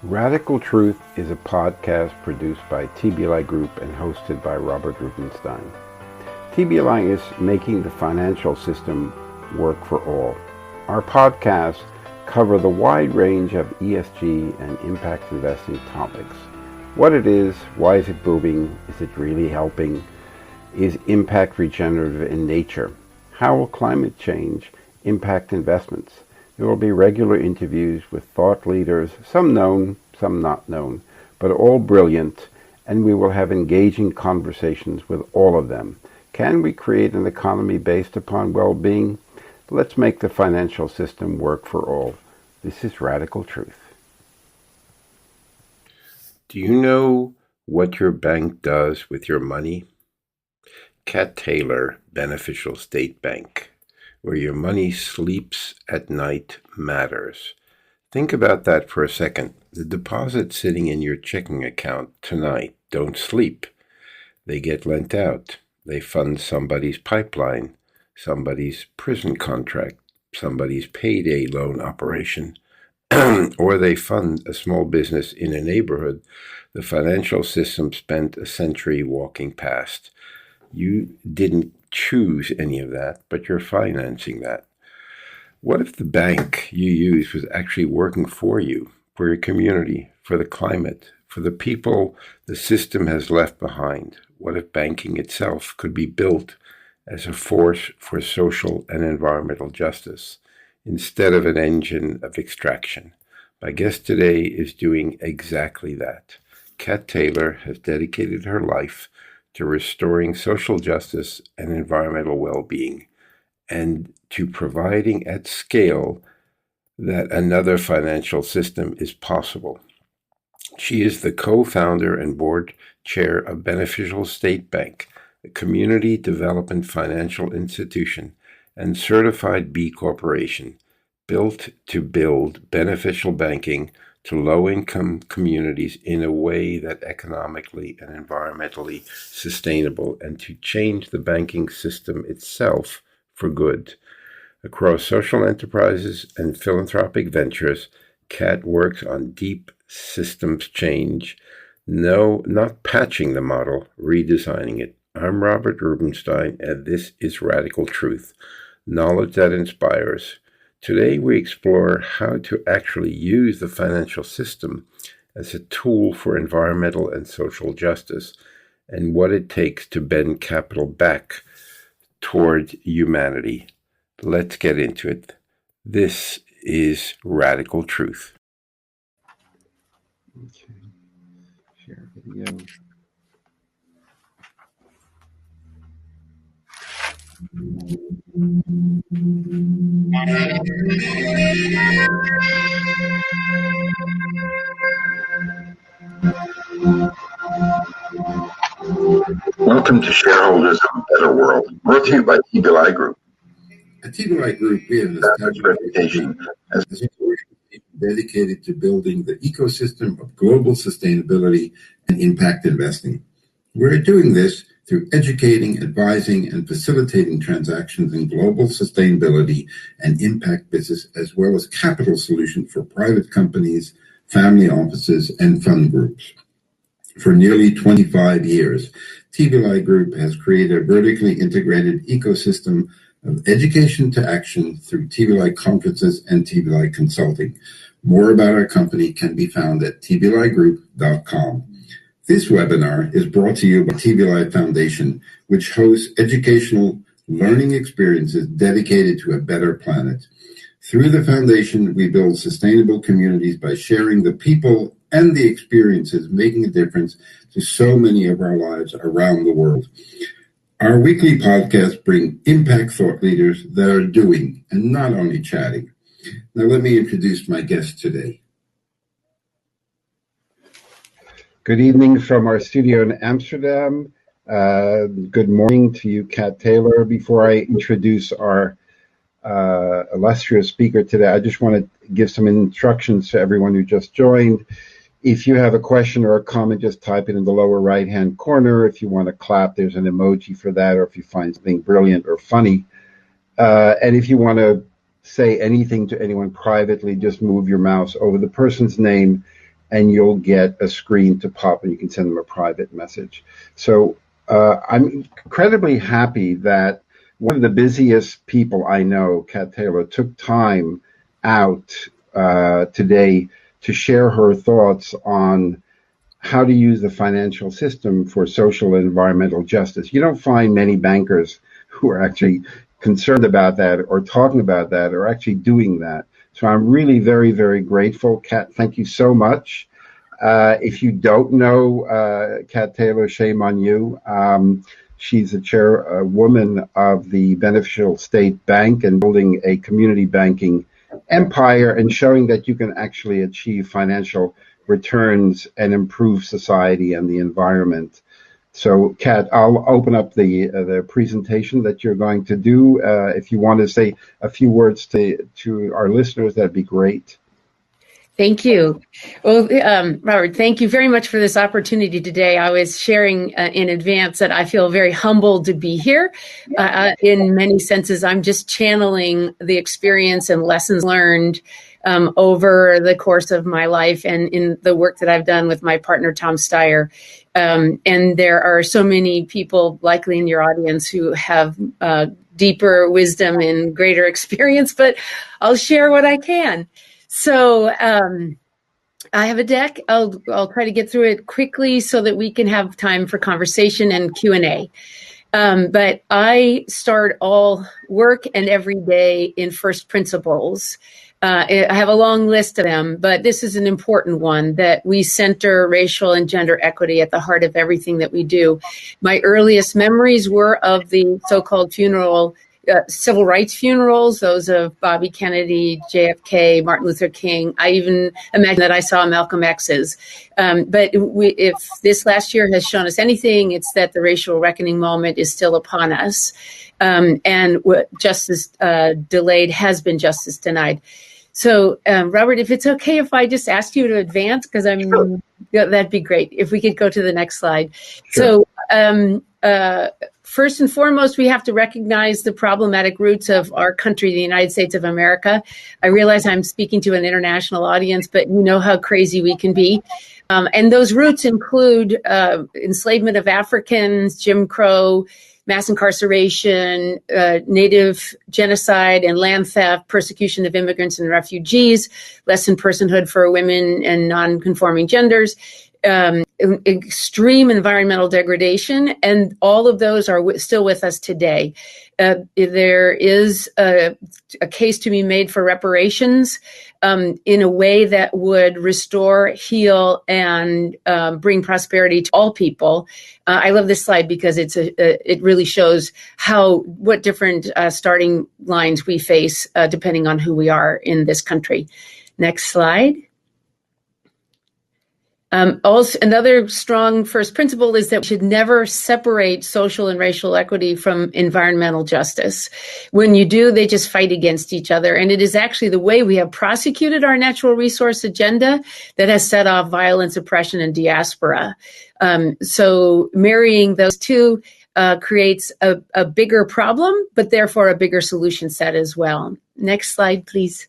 Radical Truth is a podcast produced by TBLI Group and hosted by Robert Rubinstein. TBLI is making the financial system work for all. Our podcasts cover the wide range of ESG and impact investing topics. What it is, why is it booming, is it really helping, is impact regenerative in nature, how will climate change impact investments. There will be regular interviews with thought leaders, some known, some not known, but all brilliant, and we will have engaging conversations with all of them. Can we create an economy based upon well-being? Let's make the financial system work for all. This is Radical Truth. Do you know what your bank does with your money? Cat Taylor Beneficial State Bank. Where your money sleeps at night matters. Think about that for a second. The deposits sitting in your checking account tonight don't sleep. They get lent out. They fund somebody's pipeline, somebody's prison contract, somebody's payday loan operation, or they fund a small business in a neighborhood the financial system spent a century walking past. You didn't choose any of that, but you're financing that. What if the bank you use was actually working for you, for your community, for the climate, for the people the system has left behind? What if banking itself could be built as a force for social and environmental justice instead of an engine of extraction? My guest today is doing exactly that. Cat Taylor has dedicated her life to restoring social justice and environmental well-being, and to providing at scale that another financial system is possible. She is the co-founder and board chair of Beneficial State Bank, a community development financial institution and certified B Corporation, built to build beneficial banking to low-income communities in a way that economically and environmentally sustainable, and to change the banking system itself for good. Across social enterprises and philanthropic ventures, Cat works on deep systems change. No, not patching the model, redesigning it. I'm Robert Rubinstein, and this is Radical Truth, knowledge that inspires. Today we explore how to actually use the financial system as a tool for environmental and social justice, and what it takes to bend capital back toward humanity. Let's get into it. This is Radical Truth. Okay. Share video. Welcome to Shareholders of a Better World, brought to you by TBLI Group. At TBLI Group, we have an established reputation as an organization dedicated to building the ecosystem of global sustainability and impact investing. We're doing this through educating, advising, and facilitating transactions in global sustainability and impact business, as well as capital solutions for private companies, family offices, and fund groups. For nearly 25 years, TBLI Group has created a vertically integrated ecosystem of education to action through TBLI conferences and TBLI consulting. More about our company can be found at tbligroup.com. This webinar is brought to you by TBLI Foundation, which hosts educational learning experiences dedicated to a better planet. Through the foundation, we build sustainable communities by sharing the people and the experiences making a difference to so many of our lives around the world. Our weekly podcasts bring impact thought leaders that are doing and not only chatting. Now let me introduce my guest today. Good evening from our studio in Amsterdam. Good morning to you, Cat Taylor. Before I introduce our illustrious speaker today, I just want to give some instructions to everyone who just joined. If you have a question or a comment, just type it in the lower right-hand corner. If you want to clap, there's an emoji for that, or if you find something brilliant or funny. And if you want to say anything to anyone privately, just move your mouse over the person's name and you'll get a screen to pop and you can send them a private message. So I'm incredibly happy that one of the busiest people I know, Kat Taylor, took time out today to share her thoughts on how to use the financial system for social and environmental justice. You don't find many bankers who are actually concerned about that or talking about that or actually doing that. So I'm really very, very grateful. Kat, thank you so much. If you don't know Kat Taylor, shame on you. She's the chairwoman of the Beneficial State Bank and building a community banking empire and showing that you can actually achieve financial returns and improve society and the environment. So, Kat, I'll open up the presentation that you're going to do. If you want to say a few words to our listeners, that'd be great. Thank you. Well, Robert, thank you very much for this opportunity today. I was sharing in advance that I feel very humbled to be here. In many senses, I'm just channeling the experience and lessons learned over the course of my life and in the work that I've done with my partner, Tom Steyer. And there are so many people likely in your audience who have deeper wisdom and greater experience, but I'll share what I can. So I have a deck. I'll try to get through it quickly so that we can have time for conversation and Q&A. But I start all work and every day in first principles. I have a long list of them, but this is an important one, that we center racial and gender equity at the heart of everything that we do. My earliest memories were of the so-called civil rights funerals, those of Bobby Kennedy, JFK, Martin Luther King. I even imagine that I saw Malcolm X's. But if this last year has shown us anything, it's that the racial reckoning moment is still upon us. And what justice delayed has been justice denied. So, Robert, if it's okay if I just ask you to advance, because Sure. That'd be great. If we could go to the next slide. Sure. So, first and foremost, we have to recognize the problematic roots of our country, the United States of America. I realize I'm speaking to an international audience, but you know how crazy we can be. And those roots include enslavement of Africans, Jim Crow, mass incarceration, native genocide and land theft, persecution of immigrants and refugees, less than personhood for women and non-conforming genders, extreme environmental degradation, and all of those are still with us today. There is a case to be made for reparations in a way that would restore, heal, and bring prosperity to all people. I love this slide because it really shows what different starting lines we face depending on who we are in this country. Next slide. Also, another strong first principle is that we should never separate social and racial equity from environmental justice. When you do, they just fight against each other. And it is actually the way we have prosecuted our natural resource agenda that has set off violence, oppression, and diaspora. So marrying those two creates a bigger problem, but therefore a bigger solution set as well. Next slide, please.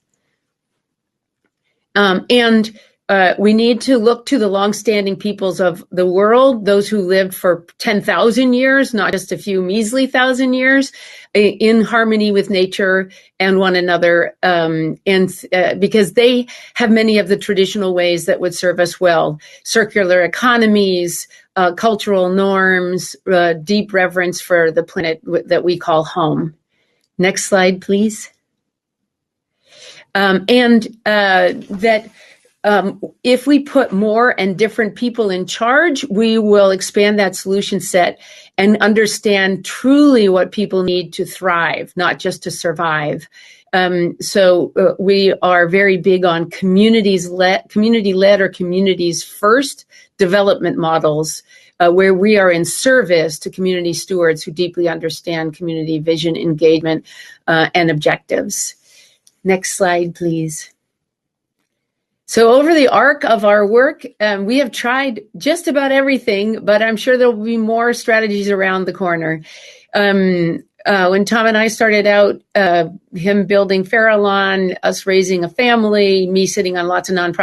We need to look to the longstanding peoples of the world, those who lived for 10,000 years, not just a few measly thousand years, in harmony with nature and one another, because they have many of the traditional ways that would serve us well: circular economies, cultural norms, deep reverence for the planet that we call home. Next slide, please. If we put more and different people in charge, we will expand that solution set and understand truly what people need to thrive, not just to survive. So we are very big on community-led or communities first development models, where we are in service to community stewards who deeply understand community vision, engagement, and objectives. Next slide, please. So over the arc of our work, we have tried just about everything, but I'm sure there will be more strategies around the corner. When Tom and I started out, him building Farallon, us raising a family, me sitting on lots of nonprofits,